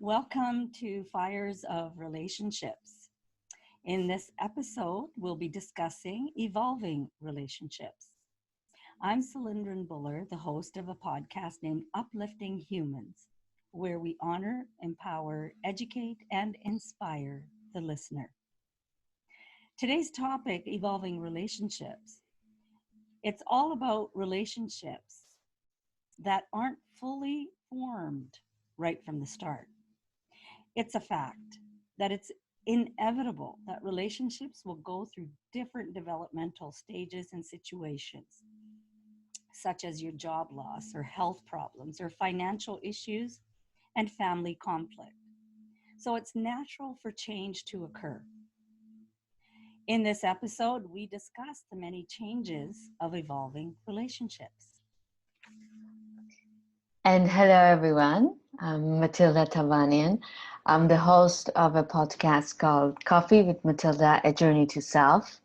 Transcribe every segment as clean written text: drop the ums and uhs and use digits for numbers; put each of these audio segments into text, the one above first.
Welcome to Fires of Relationships. In this episode, we'll be discussing evolving relationships. I'm Salindran Buller, the host of a podcast named Uplifting Humans, where we honor, empower, educate, and inspire the listener. Today's topic, evolving relationships. It's all about relationships that aren't fully formed right from the start. It's a fact that it's inevitable that relationships will go through different developmental stages and situations, such as your job loss or health problems or financial issues and family conflict. So it's natural for change to occur. In this episode, we discuss the many changes of evolving relationships. And hello, everyone. I'm Matilda Tavanian. I'm the host of a podcast called Coffee with Matilda, A Journey to Self.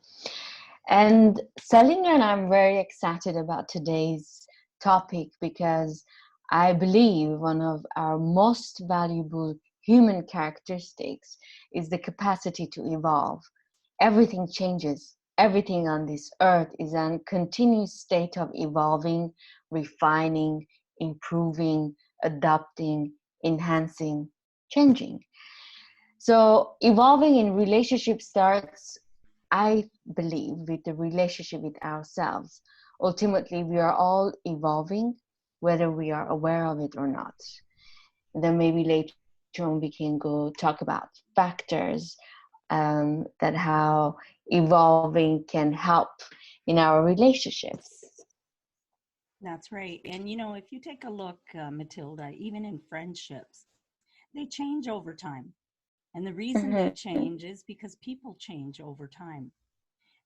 And Salindran and I'm very excited about today's topic because I believe one of our most valuable human characteristics is the capacity to evolve. Everything changes. Everything on this earth is in a continuous state of evolving, refining, improving, adapting, enhancing, changing. So evolving in relationship starts, I believe, with the relationship with ourselves. Ultimately, we are all evolving, whether we are aware of it or not. And then maybe later on we can go talk about factors that how evolving can help in our relationships. That's right. And if you take a look, Matilda, even in friendships, they change over time. And the reason they change is because people change over time.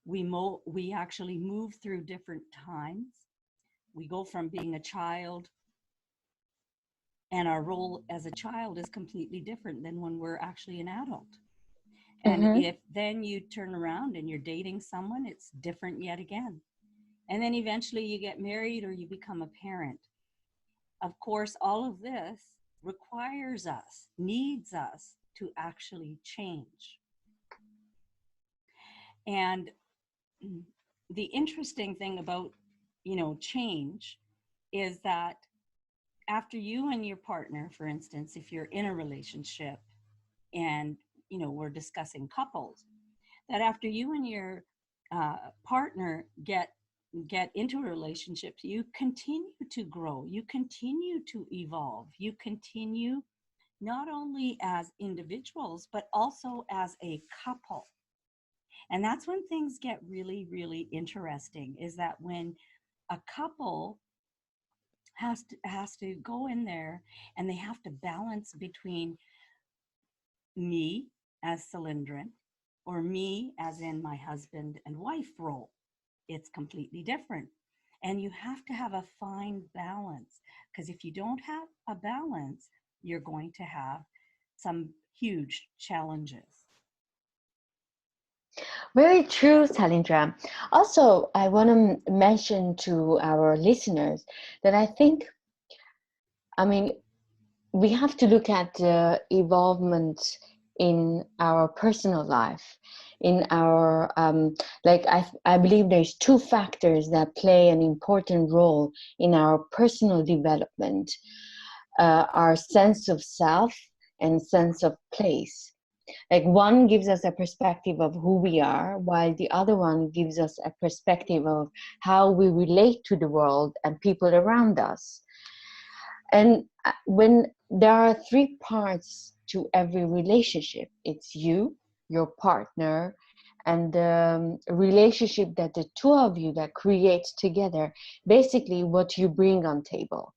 We actually move through different times. We go from being a child, and our role as a child is completely different than when we're actually an adult. And if then you turn around and you're dating someone, it's different yet again. And then eventually you get married or you become a parent. Of course, all of this requires us, needs us to actually change. And the interesting thing about, change is that after you and your partner, for instance, if you're in a relationship and, we're discussing couples, that after you and your partner get into a relationship, you continue to grow, you continue to evolve, you continue not only as individuals, but also as a couple. And that's when things get really, really interesting, is that when a couple has to go in there and they have to balance between me as Salindran or me as in my husband and wife role. It's completely different. And you have to have a fine balance, because if you don't have a balance, you're going to have some huge challenges. Very true, Salindra. Also, I want to mention to our listeners that we have to look at the evolvement in our personal life. In our, I believe there's two factors that play an important role in our personal development, our sense of self and sense of place. Like one gives us a perspective of who we are, while the other one gives us a perspective of how we relate to the world and people around us. And when there are three parts to every relationship, it's you, your partner, and the relationship that the two of you that create together, basically what you bring on table.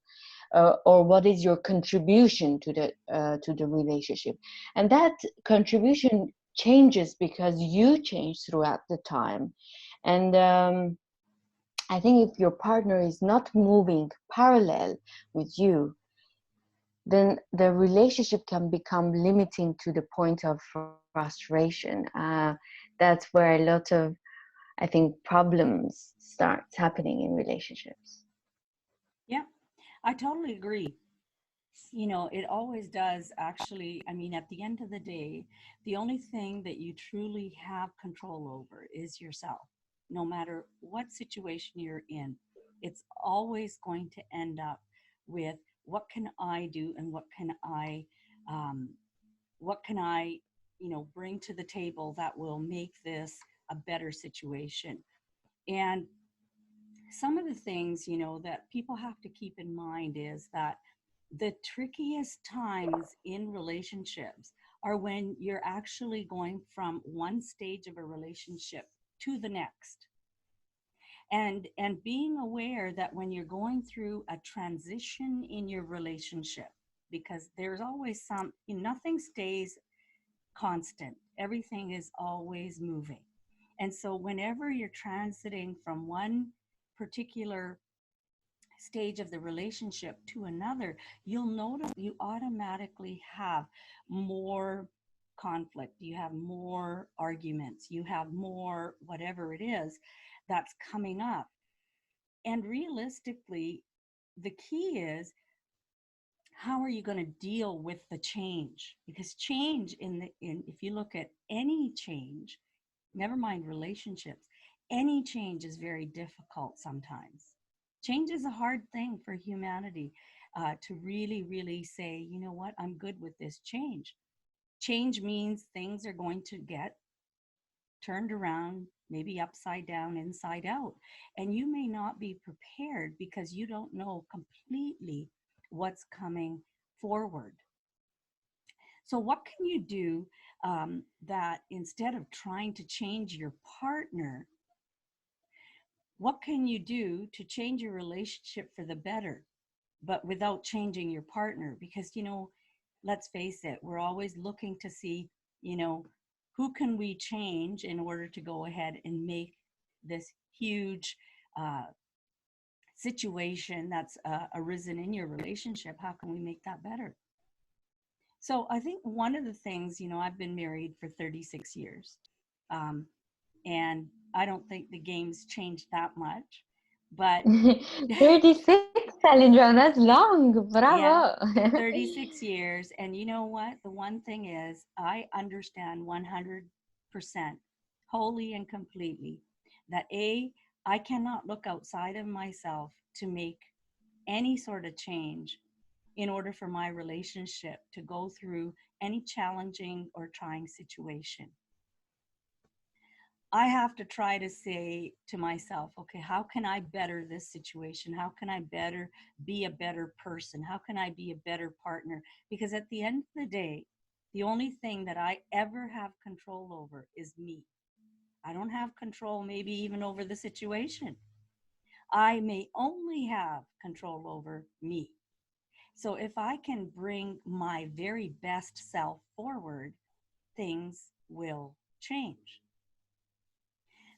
Or what is your contribution to the relationship, and that contribution changes because you change throughout the time. And I think if your partner is not moving parallel with you, then the relationship can become limiting to the point of frustration. That's where a lot of, I think, problems start happening in relationships. Yeah, I totally agree. You know, it always does actually. I mean, at the end of the day, the only thing that you truly have control over is yourself. No matter what situation you're in, it's always going to end up with what can I do and um, what can I, you know, bring to the table that will make this a better situation. And some of the things, you know, that people have to keep in mind is that the trickiest times in relationships are when you're actually going from one stage of a relationship to the next. And being aware that when you're going through a transition in your relationship, because there's always nothing stays constant, everything is always moving. And so whenever you're transiting from one particular stage of the relationship to another, you'll notice you automatically have more conflict, you have more arguments, you have more whatever it is that's coming up. And realistically, the key is, how are you going to deal with the change? Because change in if you look at any change, never mind relationships, any change is very difficult sometimes. Change is a hard thing for humanity, to really, really say, you know what, I'm good with this change. Change means things are going to get turned around, maybe upside down, inside out. And you may not be prepared because you don't know completely what's coming forward. So, what can you do, that instead of trying to change your partner, what can you do to change your relationship for the better, but without changing your partner? Because, you know, let's face it, we're always looking to see, you know, who can we change in order to go ahead and make this huge uh, situation that's arisen in your relationship, how can we make that better? So I think one of the things, you know, I've been married for 36 years. Um, and I don't think the game's changed that much. But 36, Salindran, that's long. yeah, Bravo. 36 years. And you know what? The one thing is, I understand 100%, wholly and completely, that I cannot look outside of myself to make any sort of change in order for my relationship to go through any challenging or trying situation. I have to try to say to myself, okay, how can I better this situation? How can I better be a better person? How can I be a better partner? Because at the end of the day, the only thing that I ever have control over is me. I don't have control, maybe even over the situation. I may only have control over me. So if I can bring my very best self forward, things will change.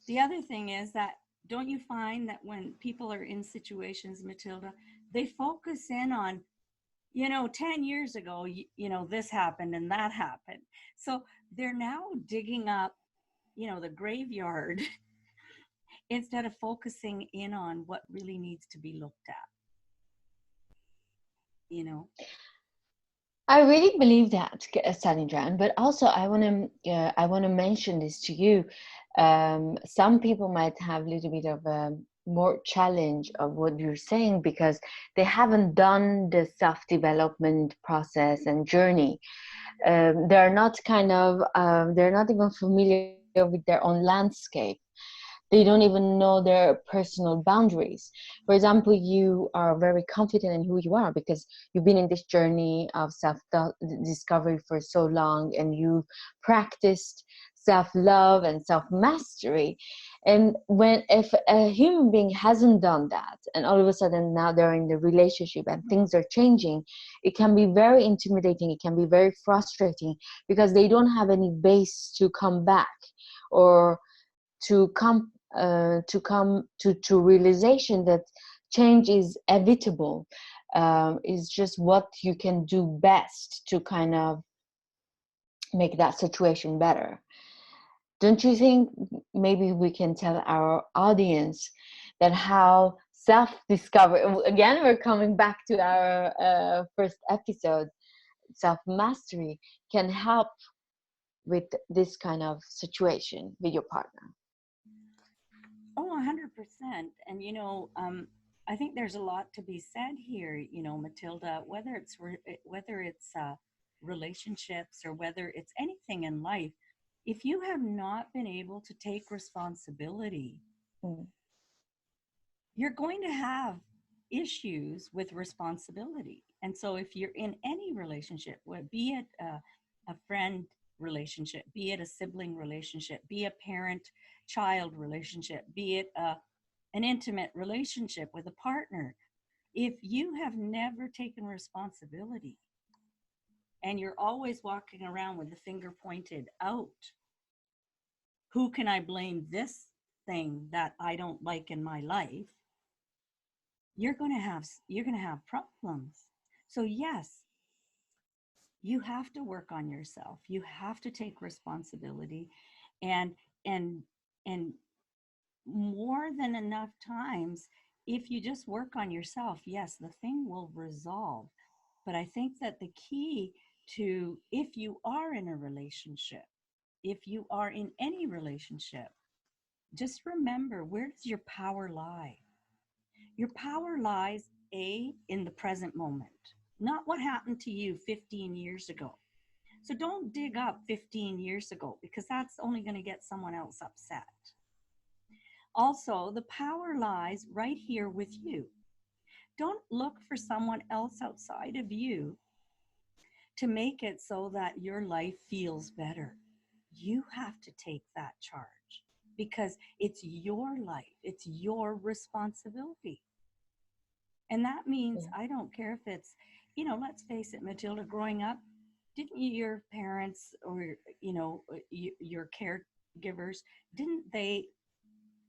The other thing is that, don't you find that when people are in situations, Matilda, they focus in on, you know, 10 years ago, you know, this happened and that happened. So they're now digging up, you know, the graveyard instead of focusing in on what really needs to be looked at, you know? I really believe that, Salindran. But also, I want to mention this to you. Some people might have a little bit of a more challenge of what you're saying because they haven't done the self-development process and journey. They're not they're not even familiar with their own landscape. They don't even know their personal boundaries. For example, you are very confident in who you are because you've been in this journey of self discovery for so long, and you've practiced self love and self mastery. And when if a human being hasn't done that, and all of a sudden now they're in the relationship and things are changing, it can be very intimidating. It can be very frustrating because they don't have any base to come back or to realization that change is inevitable, is just what you can do best to kind of make that situation better. Don't you think maybe we can tell our audience that how self-discovery. Again, we're coming back to our first episode. Self-mastery can help with this kind of situation with your partner. Oh, 100%. And, I think there's a lot to be said here, Matilda, whether it's relationships or whether it's anything in life, if you have not been able to take responsibility, Mm. you're going to have issues with responsibility. And so if you're in any relationship, be it a friend relationship, be it a sibling relationship, be a parent child relationship, be it an intimate relationship with a partner, if you have never taken responsibility and you're always walking around with the finger pointed out, who can I blame this thing that I don't like in my life? You're going to have problems. So yes, you have to work on yourself. You have to take responsibility, and and and more than enough times, if you just work on yourself, yes, the thing will resolve. But I think that the key to, if you are in a relationship, if you are in any relationship, just remember, where does your power lie? Your power lies in the present moment, not what happened to you 15 years ago. So don't dig up 15 years ago, because that's only going to get someone else upset. Also, the power lies right here with you. Don't look for someone else outside of you to make it so that your life feels better. You have to take that charge, because it's your life, it's your responsibility. And that means, Yeah. I don't care if it's, let's face it, Matilda, growing up, didn't your parents or, your caregivers, didn't they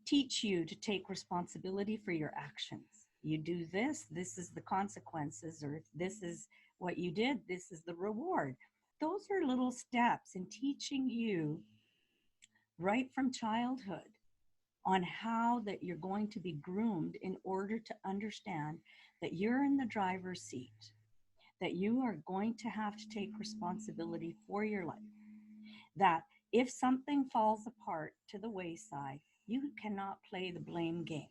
teach you to take responsibility for your actions? You do this, this is the consequences, or if this is what you did, this is the reward. Those are little steps in teaching you right from childhood on how that you're going to be groomed in order to understand that you're in the driver's seat, that you are going to have to take responsibility for your life, that if something falls apart to the wayside, you cannot play the blame game.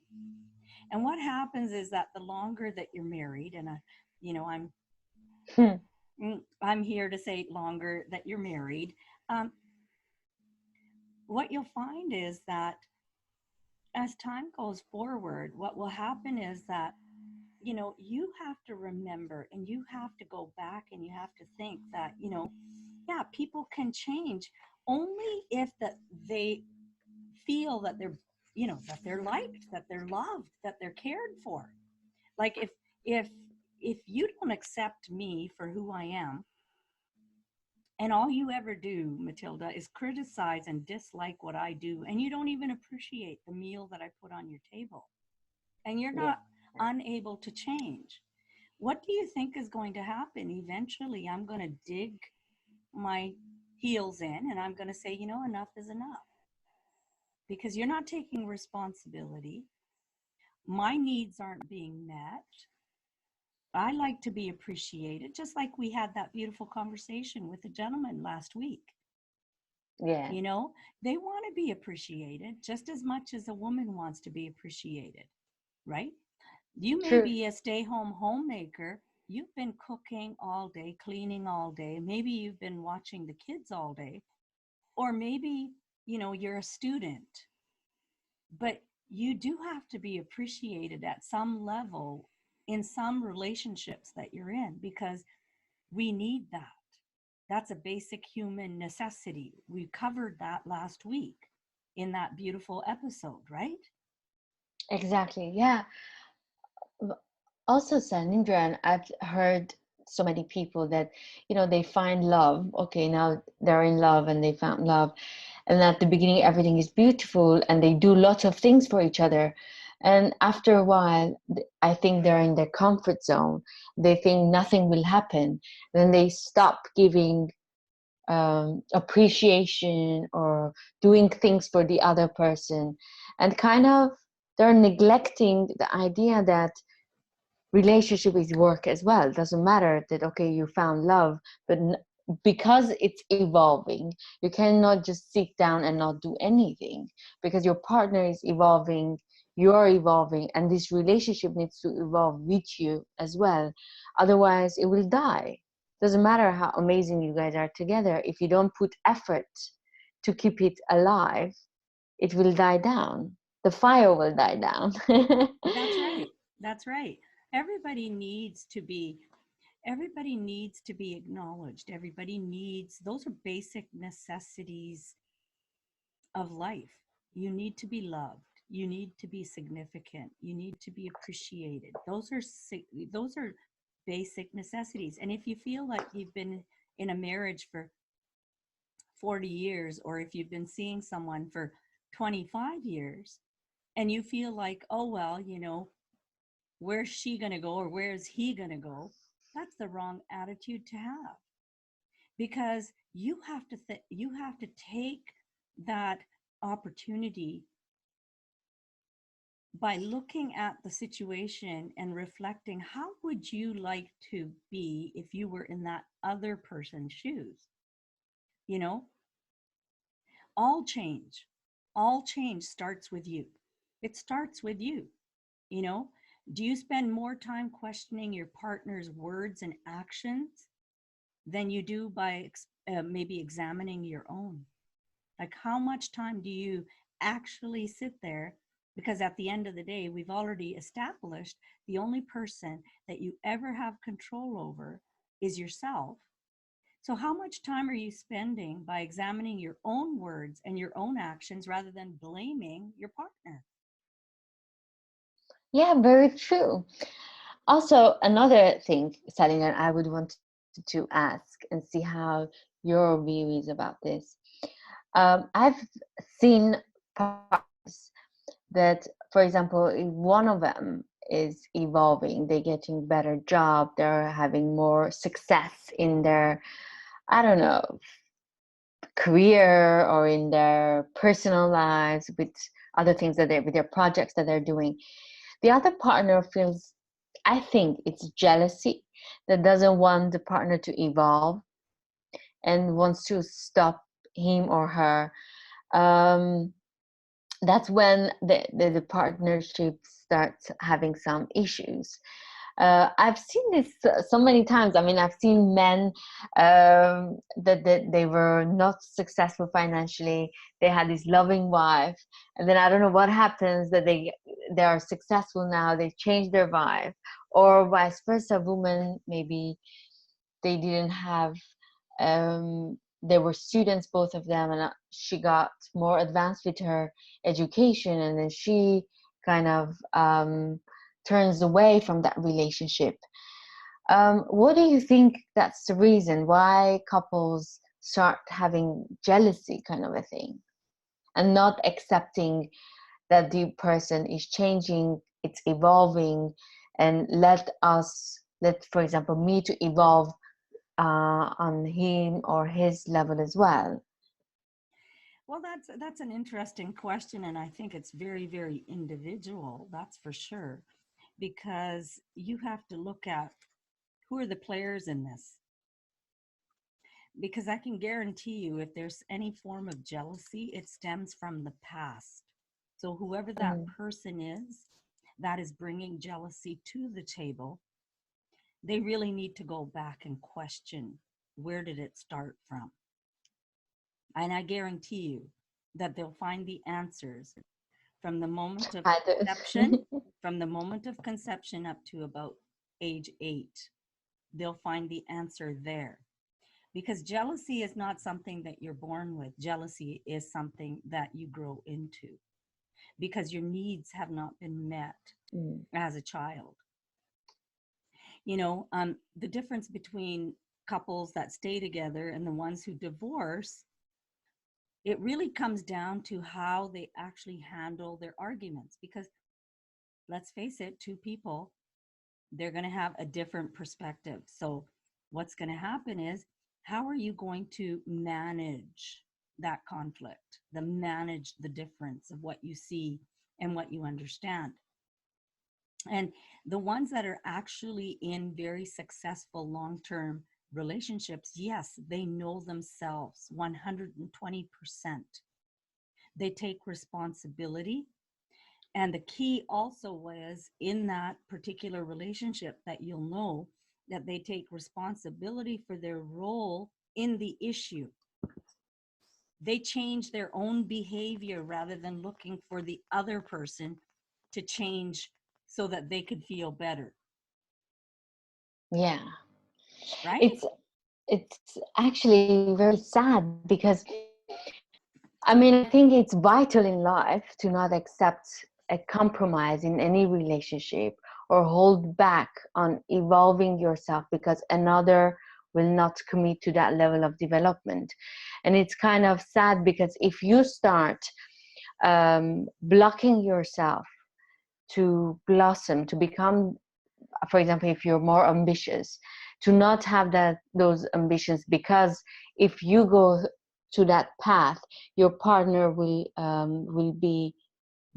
And what happens is that the longer that you're married, and I'm Hmm. I'm here to say longer that you're married, what you'll find is that as time goes forward, what will happen is that, you have to remember, and you have to go back, and you have to think that, yeah, people can change only if that they feel that they're, that they're liked, that they're loved, that they're cared for. Like if if you don't accept me for who I am, and all you ever do, Matilda, is criticize and dislike what I do, and you don't even appreciate the meal that I put on your table, and you're Yeah. not unable to change, what do you think is going to happen? Eventually, I'm going to dig my heels in, and I'm going to say, enough is enough, because you're not taking responsibility. My needs aren't being met. I like to be appreciated, just like we had that beautiful conversation with a gentleman last week. Yeah. They want to be appreciated just as much as a woman wants to be appreciated, right? You may True. be a stay-home homemaker. You've been cooking all day, cleaning all day. Maybe you've been watching the kids all day, or maybe, you're a student, but you do have to be appreciated at some level in some relationships that you're in, because we need that. That's a basic human necessity. We covered that last week in that beautiful episode, right? Exactly. Yeah. Also, Salindran, I've heard so many people that, they find love. Okay, now they're in love and they found love. And at the beginning, everything is beautiful and they do lots of things for each other. And after a while, I think they're in their comfort zone. They think nothing will happen. Then they stop giving appreciation or doing things for the other person, and kind of they're neglecting the idea that relationship is work as well. It doesn't matter that, okay, you found love, but because it's evolving, you cannot just sit down and not do anything, because your partner is evolving, you're evolving, and this relationship needs to evolve with you as well. Otherwise it will die. Doesn't matter how amazing you guys are together, if you don't put effort to keep it alive, it will die down. The fire will die down. That's right. That's right. Everybody needs to be everybody needs to be acknowledged. Everybody needs, those are basic necessities of life. You need to be loved. You need to be significant. You need to be appreciated. Those are basic necessities. And if you feel like you've been in a marriage for 40 years, or if you've been seeing someone for 25 years, and you feel like, oh, well, where's she going to go or where's he going to go? That's the wrong attitude to have, because you have to take that opportunity by looking at the situation and reflecting, how would you like to be if you were in that other person's shoes? You know, all change, all change starts with you. It starts with you. You know, do you spend more time questioning your partner's words and actions than you do by maybe examining your own? Like, how much time do you actually sit there? Because at the end of the day, we've already established the only person that you ever have control over is yourself. So, how much time are you spending by examining your own words and your own actions rather than blaming your partner? Yeah, very true. Also, another thing, Salina, I would want to ask and see how your view is about this. I've seen partners that, for example, if one of them is evolving, they're getting better job, they're having more success in their, I don't know, career or in their personal lives with other things that with their projects that they're doing. The other partner feels, I think it's jealousy, that doesn't want the partner to evolve and wants to stop him or her. Um, that's when the partnership starts having some issues. I've seen this so many times. I mean, I've seen men that they were not successful financially. They had this loving wife, and then I don't know what happens, that they are successful now. They change their wife, or vice versa. Women, maybe they didn't have. They were students, both of them, and she got more advanced with her education, and then she kind of turns away from that relationship. What do you think that's the reason why couples start having jealousy kind of a thing and not accepting that the person is changing, it's evolving, and let, for example, me to evolve on him or his level as well? Well, that's an interesting question, and I think it's very, very individual. That's for sure, because you have to look at who are the players in this. Because I can guarantee you, if there's any form of jealousy, it stems from the past. So whoever that Mm, person is that is bringing jealousy to the table, they really need to go back and question, where did it start from? And I guarantee you that they'll find the answers from the moment of I conception, do. from the moment of conception up to about age 8. They'll find the answer there. Because jealousy is not something that you're born with. Jealousy is something that you grow into because your needs have not been met Mm, as a child. The difference between couples that stay together and the ones who divorce, it really comes down to how they actually handle their arguments. Because let's face it, two people, they're going to have a different perspective. So, what's going to happen is, how are you going to manage that conflict, manage the difference of what you see and what you understand. And the ones that are actually in very successful long-term relationships, yes, they know themselves 120%. They take responsibility. And the key also was in that particular relationship that you'll know that they take responsibility for their role in the issue. They change their own behavior rather than looking for the other person to change so that they could feel better, Yeah. right? It's actually very sad because I mean, I think it's vital in life to not accept a compromise in any relationship or hold back on evolving yourself because another will not commit to that level of development. And it's kind of sad because if you start blocking yourself to blossom, to become, for example, if you're more ambitious, to not have those ambitions, because if you go to that path, your partner will be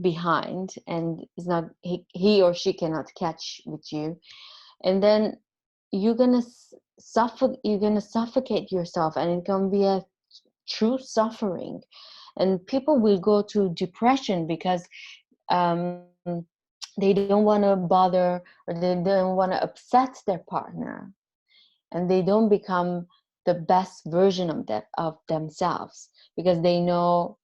behind and is not, he or she cannot catch with you, and then you're gonna suffer, you're gonna suffocate yourself, and it can be a true suffering, and people will go to depression because um, they don't want to bother, or they don't want to upset their partner, and they don't become the best version of themselves because they know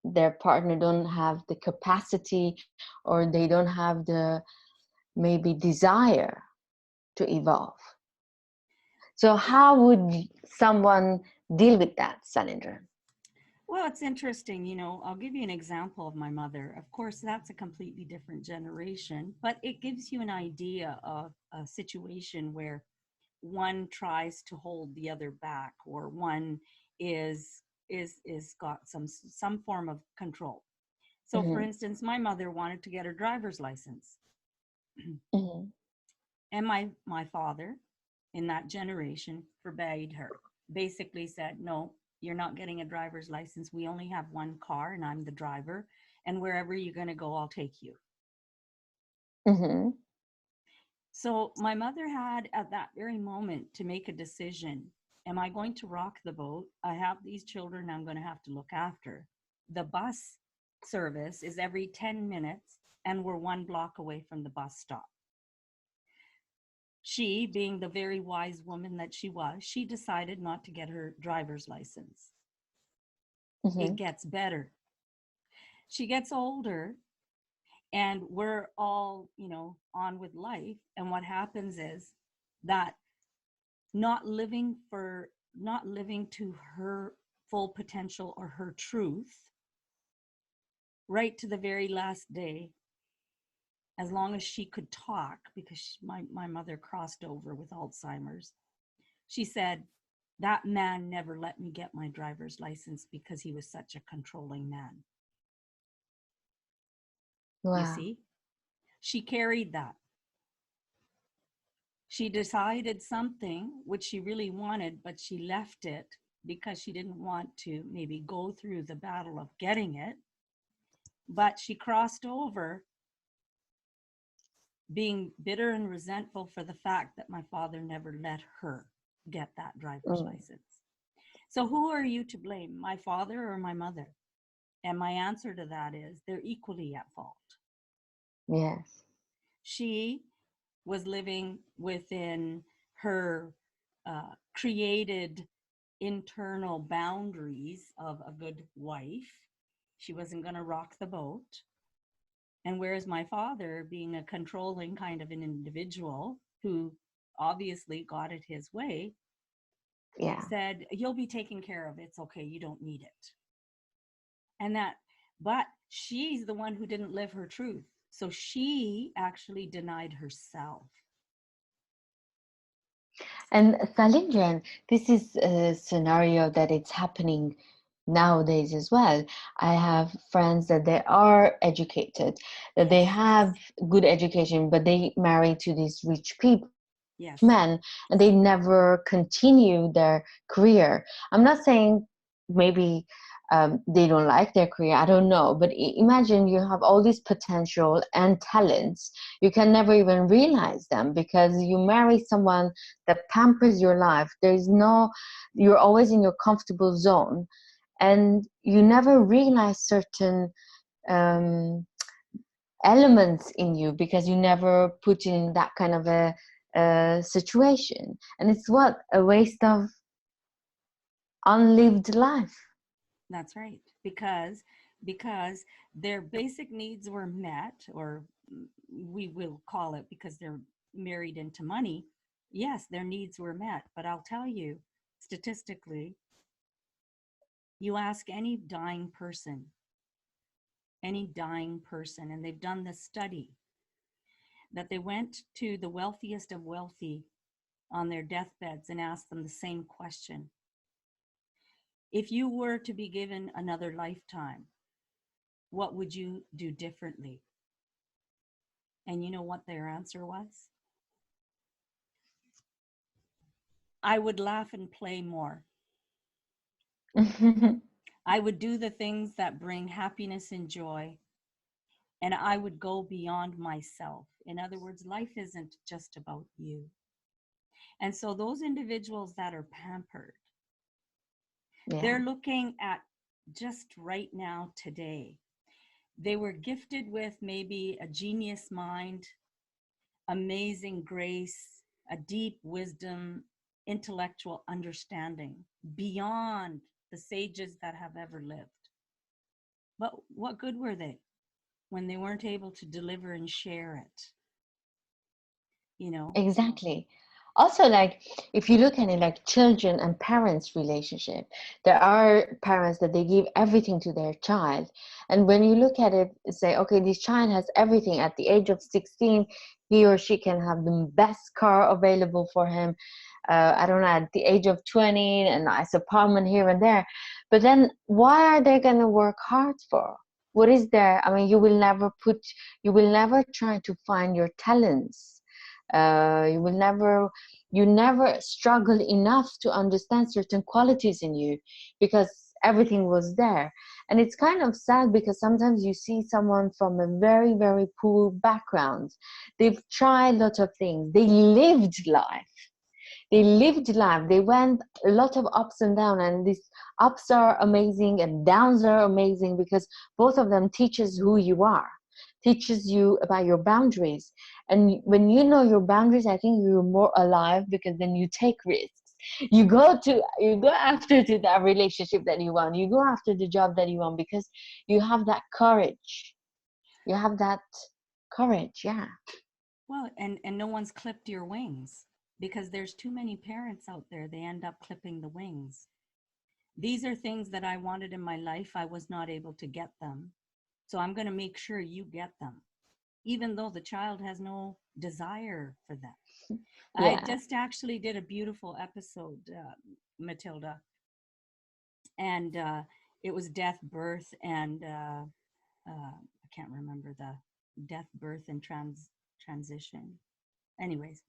their partner don't have the capacity, or they don't have the maybe desire to evolve. So how would someone deal with that, Salindran? Well, it's interesting. I'll give you an example of my mother. Of course, that's a completely different generation, but it gives you an idea of a situation where one tries to hold the other back, or one is got some form of control. So for Mm-hmm. instance, my mother wanted to get her driver's license. Mm-hmm. And my father in that generation forbade her. Basically said, "No, you're not getting a driver's license. We only have one car and I'm the driver, and wherever you're going to go, I'll take you." Mm-hmm. So my mother had at that very moment to make a decision. Am I going to rock the boat? I have these children I'm going to have to look after. The bus service is every 10 minutes, and we're one block away from the bus stop. She, being the very wise woman that she was, she decided not to get her driver's license. It Mm-hmm. gets better. She gets older, and we're all, on with life. And what happens is that not living to her full potential or her truth, right to the very last day, as long as she could talk, because my mother crossed over with Alzheimer's. She said, "That man never let me get my driver's license because he was such a controlling man." You Wow. see, she carried that. She decided something which she really wanted, but she left it because she didn't want to maybe go through the battle of getting it. But she crossed over, being bitter and resentful for the fact that my father never let her get that driver's Mm. license. So who are you to blame, my father or my mother? And my answer to that is they're equally at fault. Yes. She was living within her created internal boundaries of a good wife. She wasn't going to rock the boat. And whereas my father, being a controlling kind of an individual who obviously got it his way, Yeah. said, "You'll be taken care of. It's okay. You don't need it." And that, but she's the one who didn't live her truth. So she actually denied herself. And Salindran, this is a scenario that it's happening nowadays as well. I have friends that they are educated, that they Yes. have good education, but they marry to these rich people, rich Yes. men, and they never continue their career. I'm not saying maybe they don't like their career. I don't know, but imagine you have all this potential and talents. You can never even realize them because you marry someone that pampers your life. You're always in your comfortable zone, and you never realize certain um, elements in you because you never put in that kind of a situation. And it's what a waste of unlived life. That's right. Because their basic needs were met, or we will call it because they're married into money. Yes, their needs were met, but I'll tell you, statistically, you ask any dying person, and they've done this study that they went to the wealthiest of wealthy on their deathbeds and asked them the same question. If you were to be given another lifetime, what would you do differently? And you know what their answer was? I would laugh and play more. I would do the things that bring happiness and joy, and I would go beyond myself. In other words, life isn't just about you. And so those individuals that are pampered, Yeah, they're looking at just right now, today. They were gifted with maybe a genius mind, amazing grace, a deep wisdom, intellectual understanding beyond the sages that have ever lived. But what good were they when they weren't able to deliver and share it? You know? exactly. Also, like if you look at it like children and parents relationship, there are parents that they give everything to their child, and when you look at it, say, okay, this child has everything. At the age of 16, he or she can have the best car available for him. I don't know, at the age of 20, a nice apartment here and there. But then why are they going to work hard for? What is there? I mean, you will never try to find your talents. You never struggle enough to understand certain qualities in you because everything was there. And it's kind of sad because sometimes you see someone from a very, very poor background. They've tried a lot of things. They lived life. They went a lot of ups and downs, and these ups are amazing and downs are amazing because both of them teaches who you are, teaches you about your boundaries. And when you know your boundaries, I think you're more alive because then you take risks. You go after to that relationship that you want. You go after the job that you want because you have that courage. You have that courage, yeah. Well, and no one's clipped your wings because there's too many parents out there. They end up clipping the wings. These are things that I wanted in my life. I was not able to get them. So I'm going to make sure you get them, even though the child has no desire for them. I Yeah, just actually did a beautiful episode, Matilda, and it was death, birth, and I can't remember the death, birth, and transition. Anyways,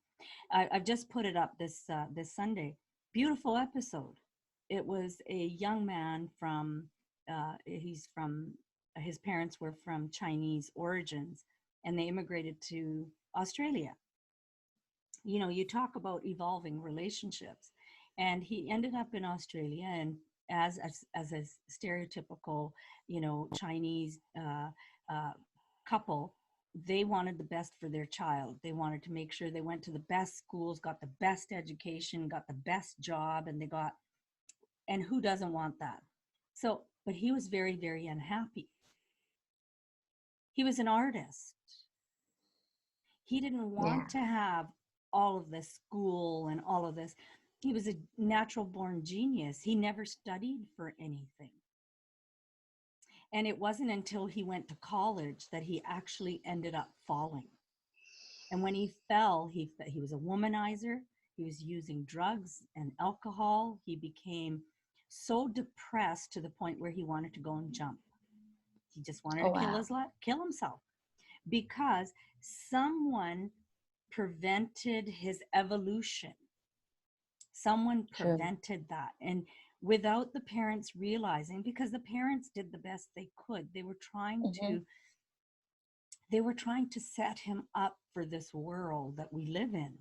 I've just put it up this Sunday. Beautiful episode. It was a young man from he's from his parents were from Chinese origins, and they immigrated to Australia. You know, you talk about evolving relationships, and he ended up in Australia, and as a stereotypical, you know, Chinese uh, couple, they wanted the best for their child. They wanted to make sure they went to the best schools, got the best education, got the best job, and and who doesn't want that? So, but he was very, very unhappy. He was an artist. He didn't want yeah. to have all of this school and all of this. He was a natural born genius. He never studied for anything. And it wasn't until he went to college that he actually ended up falling. And when he fell, he was a womanizer. He was using drugs and alcohol. He became so depressed to the point where he wanted to go and jump. He just wanted Oh to wow. kill himself because someone prevented his evolution. Someone True. prevented that. And without the parents realizing, because the parents did the best they could. Mm-hmm. They were trying to set him up for this world that we live in.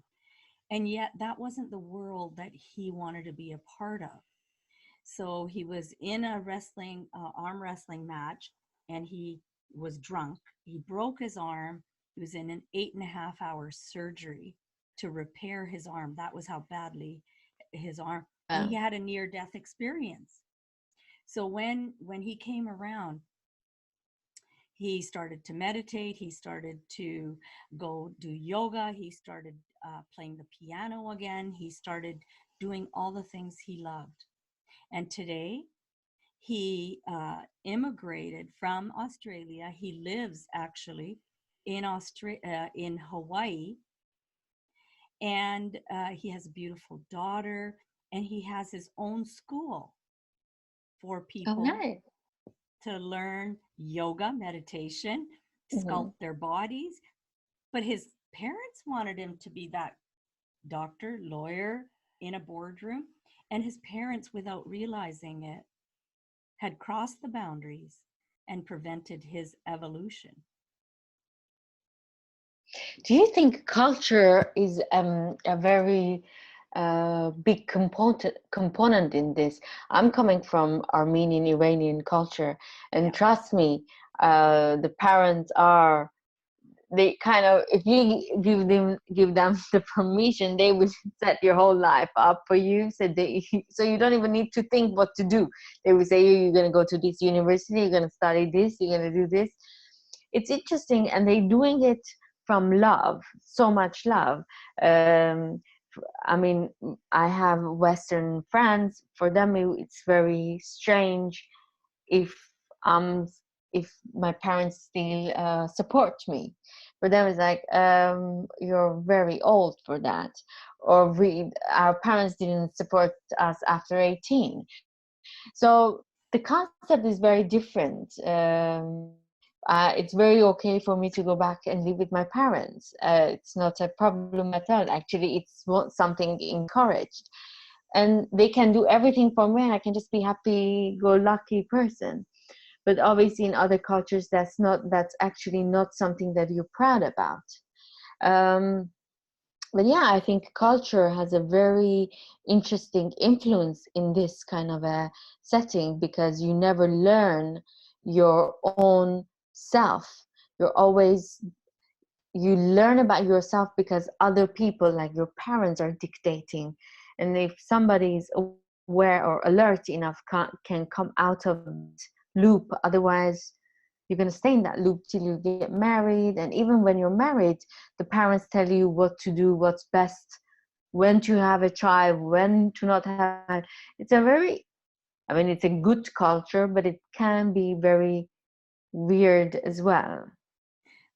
And yet that wasn't the world that he wanted to be a part of. So he was in a arm wrestling match, and he was drunk. He broke his arm. He was in an 8.5 hour surgery to repair his arm. That was how badly his arm, and he Wow. had a near death experience. So when he came around, he started to meditate. He started to go do yoga. He started playing the piano again. He started doing all the things he loved. And today, he immigrated from Australia. He lives actually in Hawaii, and he has a beautiful daughter. And he has his own school for Oh, people nice. to learn yoga, meditation, Mm-hmm. sculpt their bodies. But his parents wanted him to be that doctor, lawyer in a boardroom. And his parents, without realizing it, had crossed the boundaries and prevented his evolution. Do you think culture is a very big component in this? I'm coming from Armenian Iranian culture, and Yeah. trust me, the parents are, they kind of, if you give them the permission, they will set your whole life up for you. So they so you don't even need to think what to do. They will say, you're going to go to this university, you're going to study this, you're going to do this. It's interesting, and they're doing it from love, so much love. um, I mean, I have Western friends. For them, it's very strange if um if my parents still support me. For them, it's like, you're very old for that. Or our parents didn't support us after 18. So the concept is very different. It's very okay for me to go back and live with my parents. It's not a problem at all. Actually, it's something encouraged. And they can do everything for me, and I can just be happy-go-lucky person. But obviously, in other cultures, that's actually not something that you're proud about. Um, but yeah, I think culture has a very interesting influence in this kind of a setting, because you never learn your own self. You're always You learn about yourself because other people, like your parents, are dictating. And if somebody is aware or alert enough, can come out of that loop. Otherwise, you're going to stay in that loop till you get married. And even when you're married, the parents tell you what to do, what's best, when to have a child, when to not have a child. It's a very, I mean, it's a good culture, but it can be very weird as well.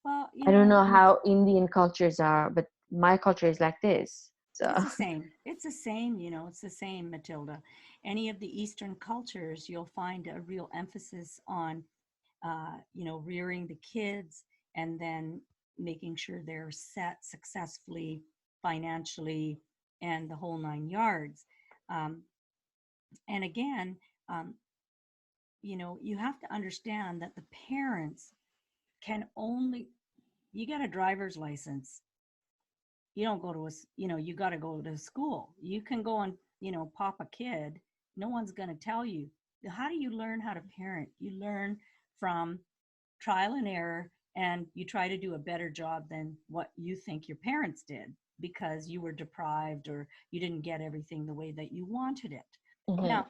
Well, I don't know how Indian cultures are, but my culture is like this. So, it's the same. It's the same, it's the same, Matilda. Any of the Eastern cultures, you'll find a real emphasis on, rearing the kids, and then making sure they're set successfully financially and the whole 9 yards. Um, and again, um, you have to understand that the parents can only, you get a driver's license. You don't go to you got to go to school. You can go and, pop a kid. No one's going to tell you. How do you learn how to parent? You learn from trial and error, and you try to do a better job than what you think your parents did, because you were deprived or you didn't get everything the way that you wanted it. mhm. Now,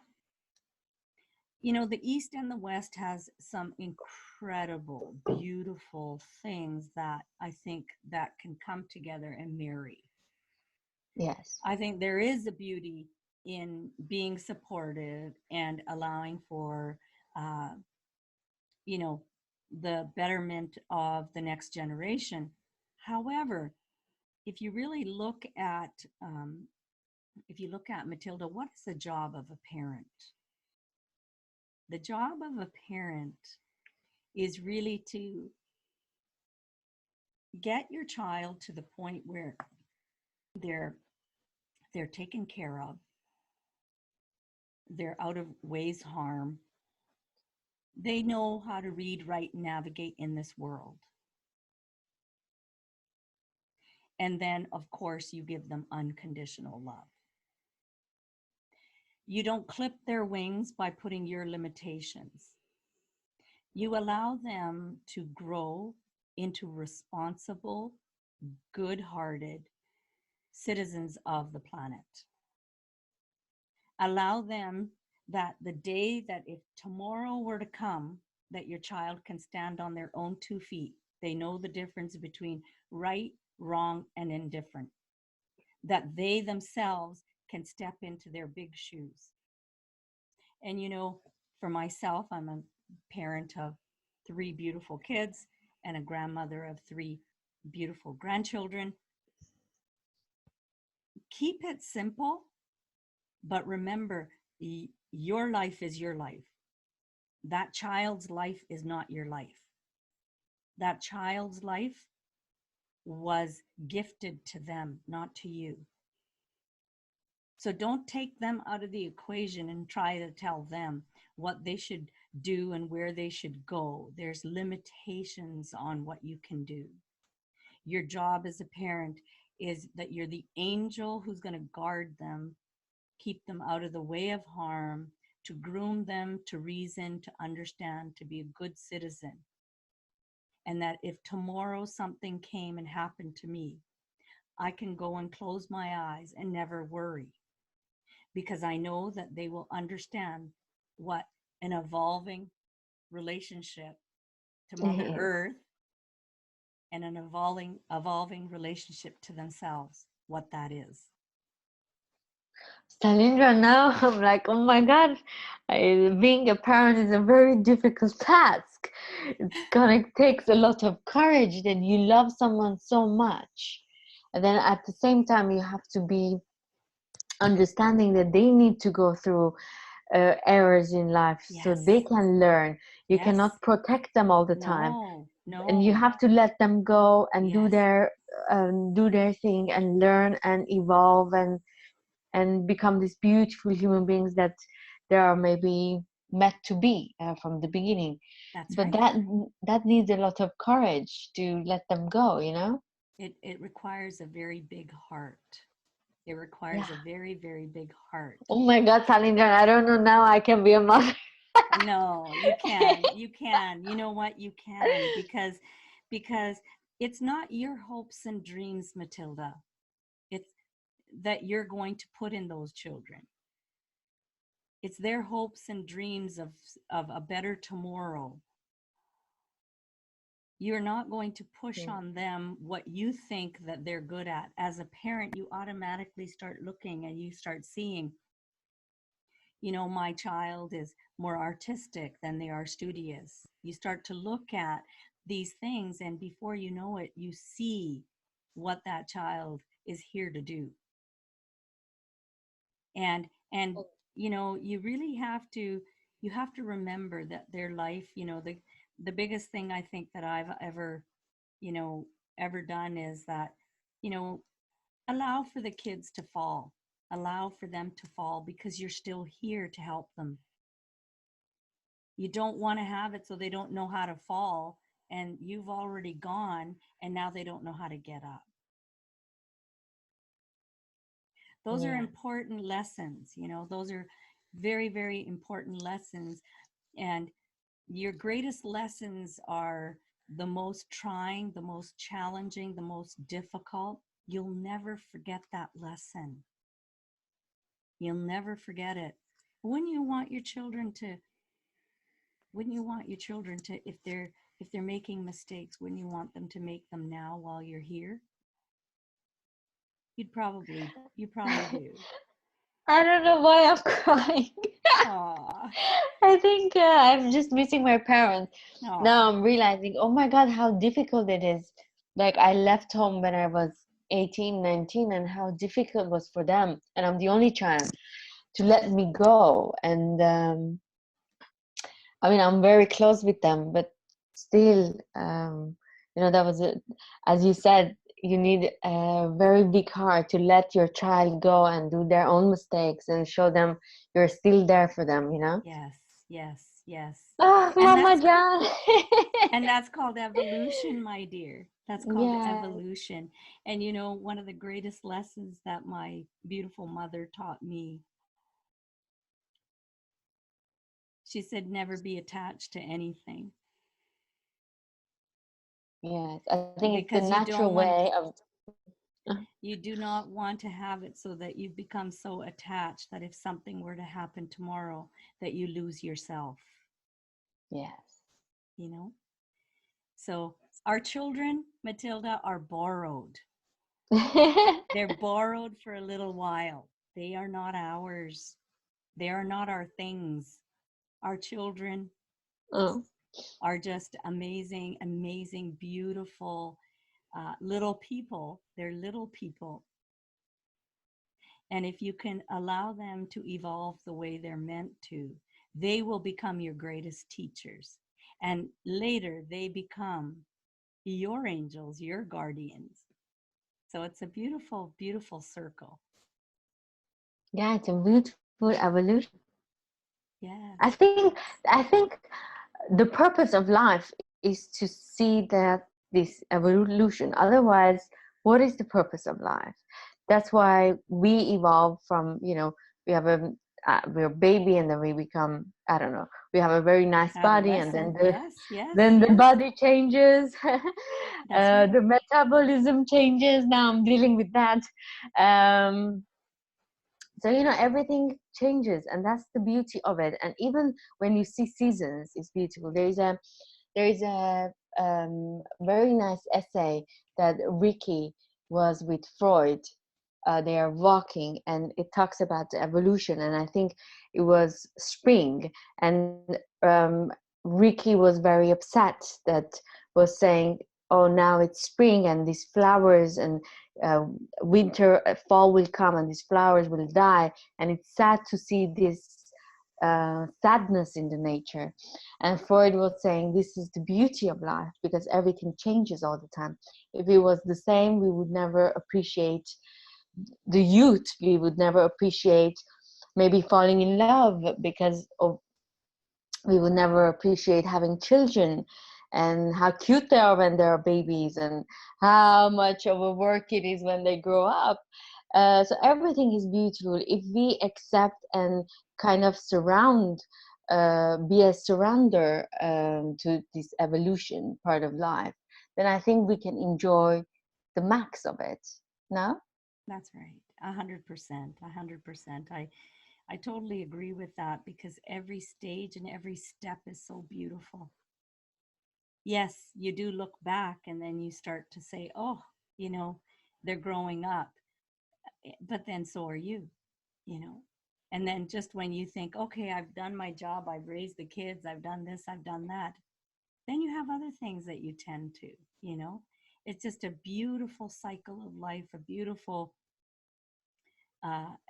the East and the West has some incredible, beautiful things that I think that can come together and marry. Yes, I think there is a beauty in being supportive and allowing for, uh, you know, the betterment of the next generation. However, if you really look at, Matilda, what is the job of a parent? The job of a parent is really to get your child to the point where they're they're taken care of, they're out of ways harm. They know how to read, write, and navigate in this world. And then, of course, you give them unconditional love. You don't clip their wings by putting your limitations. You allow them to grow into responsible, good-hearted citizens of the planet. Allow them that the day that if tomorrow were to come, that your child can stand on their own 2 feet. They know the difference between right, wrong, and indifferent. That they themselves can step into their big shoes. And you know, for myself, I'm a parent of 3 beautiful kids and a grandmother of 3 beautiful grandchildren. Keep it simple, but remember, your life is your life. That child's life is not your life. That child's life was gifted to them, not to you. So don't take them out of the equation and try to tell them what they should do and where they should go. There's limitations on what you can do. Your job as a parent is that you're the angel who's going to guard them, keep them out of the way of harm, to groom them, to reason, to understand, to be a good citizen. And that if tomorrow something came and happened to me, I can go and close my eyes and never worry, because I know that they will understand what an evolving relationship to Mother Earth and an evolving relationship to themselves, what that is. Salindra, now I'm like, oh my God, being a parent is a very difficult task. It's gonna take a lot of courage that you love someone so much. And then at the same time, you have to be understanding that they need to go through errors in life so they can learn. You cannot protect them all the time. No. And you have to let them go and do their thing and learn and evolve and become these beautiful human beings that they are maybe meant to be from the beginning. That's but right. that needs a lot of courage to let them go, you know. It requires a very big heart. It requires a very, very big heart. Oh my God, Salindran, I don't know, now I can be a mother. No, you can. You know what? You can, because it's not your hopes and dreams, Matilda. It's that you're going to put in those children. It's their hopes and dreams of a better tomorrow. You're not going to push on them what you think that they're good at. As a parent, you automatically start looking and you start seeing, you know, my child is more artistic than they are studious. You start to look at these things, and before you know it, you see what that child is here to do. And you know, you really have to, you have to remember that their life, you know, the biggest thing I think that I've ever, you know, ever done is that, you know, allow for the kids to fall. Allow for them to fall, because you're still here to help them. You don't want to have it so they don't know how to fall, and you've already gone and now they don't know how to get up. Those are important lessons, you know, those are very, very important lessons. And your greatest lessons are the most trying, the most challenging, the most difficult. You'll never forget that lesson. You'll never forget it. Wouldn't you want your children to, if they're making mistakes, wouldn't you want them to make them now while you're here? You probably do. I don't know why I'm crying. Aw. I think I'm just missing my parents. Aw. Now I'm realizing, oh my God, how difficult it is. Like, I left home when I was 18, 19, and how difficult it was for them. And I'm the only child, to let me go. And I mean, I'm very close with them, but still, you know, that was, as you said, you need a very big heart to let your child go and do their own mistakes and show them you're still there for them, you know? Yes, yes, yes. Oh, And Mama that's John. and that's called evolution, my dear. That's called Yeah. evolution. And you know, one of the greatest lessons that my beautiful mother taught me, she said, never be attached to anything Yes, I think it's the because you natural don't want, way of. you do not want to have it so that you become so attached that if something were to happen tomorrow, that you lose yourself, Yes. you know? So our children, Matilda, are borrowed. They're borrowed for a little while. They are not ours. They are not our things. Our children Oh, are just amazing, amazing, beautiful little people. They're little people. And if you can allow them to evolve the way they're meant to, they will become your greatest teachers. And later they become your angels, your guardians. So it's a beautiful, beautiful circle. yeah, it's a beautiful evolution. Yes. I think I think the purpose of life is to see that this evolution. Otherwise, what is the purpose of life? That's why we evolve from, we have we're a baby and then we become, I don't know, we have a very nice body and then Adolescent. Yes, yes, then the yes. body changes. That's right. The metabolism changes. Now I'm dealing with that. Um, so everything changes, and that's the beauty of it. And even when you see seasons, it's beautiful. There is a very nice essay that Ricky was with Freud. They are walking, and it talks about the evolution. And I think it was spring, and Ricky was very upset that was saying, "Oh, now it's spring, and these flowers and uh, winter, fall will come, and these flowers will die, and it's sad to see this sadness in the nature." And Freud was saying this is the beauty of life because everything changes all the time. If it was the same, we would never appreciate the youth. We would never appreciate maybe falling in love because of we would never appreciate having children and how cute they are when they're babies and how much of a work it is when they grow up. So everything is beautiful if we accept and kind of be a surrender to this evolution part of life. Then I think we can enjoy the max of it. No? That's right. 100%. 100%. I totally agree with that because every stage and every step is so beautiful. Yes, you do look back and then you start to say, oh, you know, they're growing up, but then so are you, you know. And then just when you think, okay, I've done my job, I've raised the kids, I've done this, I've done that, then you have other things that you tend to, you know. It's just a beautiful cycle of life, a beautiful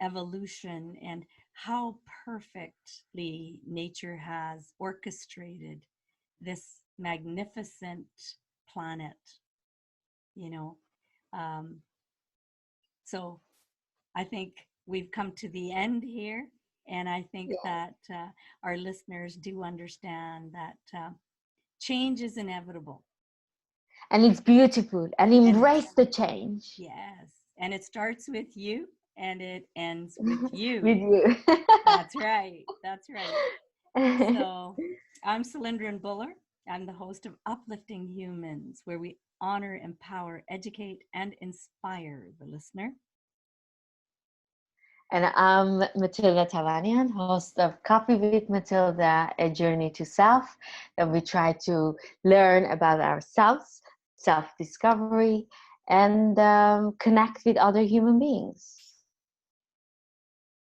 evolution, and how perfectly nature has orchestrated this magnificent planet, you know. Um, so I think we've come to the end here. And I think that our listeners do understand that change is inevitable. And it's beautiful and And embrace the change yes, and it starts with you and it ends with you. with you. That's right. That's right. So I'm Salindran Buller. I'm the host of Uplifting Humans, where we honor, empower, educate, and inspire the listener. And I'm Matilda Tavanian, host of Coffee with Matilda, a journey to self, that we try to learn about ourselves, self discovery, and connect with other human beings.